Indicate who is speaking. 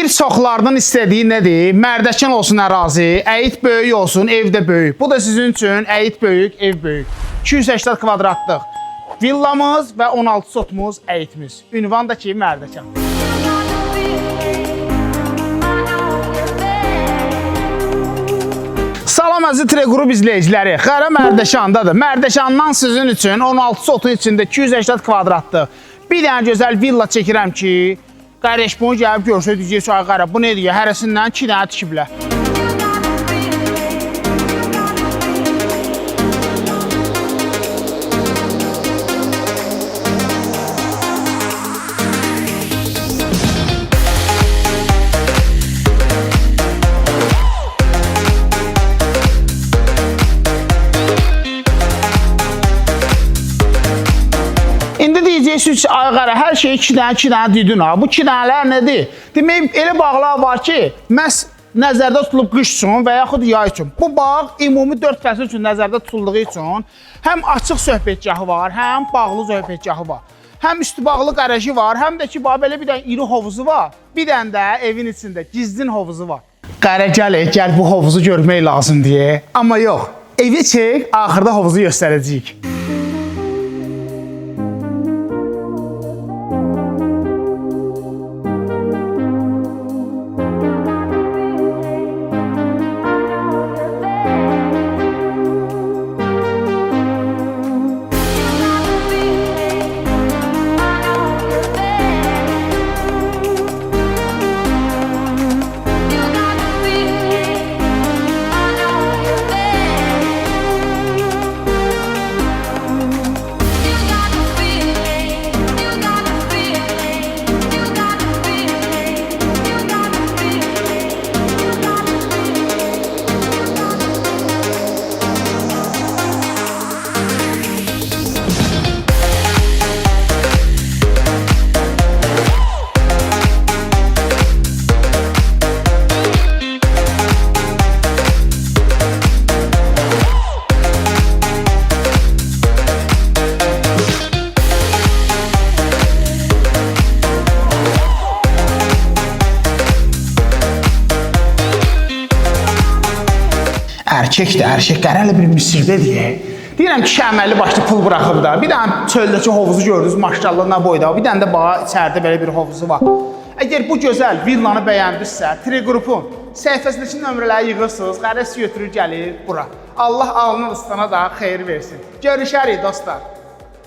Speaker 1: Bir çoxlardan istədiyi nədir? Mərdəkan olsun ərazi, əyit böyük olsun, ev də böyük. Bu da sizin üçün əyit böyük, ev böyük. 280 kvadratlıq villamız və 16 sotumuz əyitimiz. Ünvan da ki, Mərdəkan. Salam əziz Treqrup izləyiciləri. Xərə Mərdəkandadır. Mərdəkandan sizin üçün 16 sotun içində 280 kvadratlıq bir dənə gözəl villa çəkirəm ki, qardaş bunu gəlib görsə deyəcək ki, qara bu nədir ya? Hərəsindən 2 dənə tikiblər. İndi deyəcəksiniz ki, ay qara, hər şey 2 dənə dedin ha. Bu 2 dənələr nədir? Demək, elə bağlar var ki, məhz nəzərdə tutulub qış üçün və yaxud yay üçün. Bu bağ ümumi 4 fəsil üçün nəzərdə tutulduğu üçün həm açıq söhbətgahı var, həm bağlı söhbətgahı var. Həm üstü bağlı qarajı var, həm də ki, belə bir dənə iri hovuzu var. Bir dənə də evin içində gizlin hovuzu var. Qara gəl bu hovuzu görmək lazım deyə. Amma yox, evi çək, axırda hovuzu göstərəcəyik. Erkek qərəli bir Misirdə deyə. Deyirəm ki, əməlli başlı pul buraxıb da. Bir dənə çöldəki hovuzu gördünüz, maşallah nə boyda. Bir dənə də bağa içəridə belə bir hovuzu var. Əgər bu gözəl villanı bəyəndinizsə, Treqrupun səhifəsindəki nömrələri yığırsınız, qərəz götürür gəlir bura. Allah alnın ıstana da xeyir versin. Görüşərik dostlar.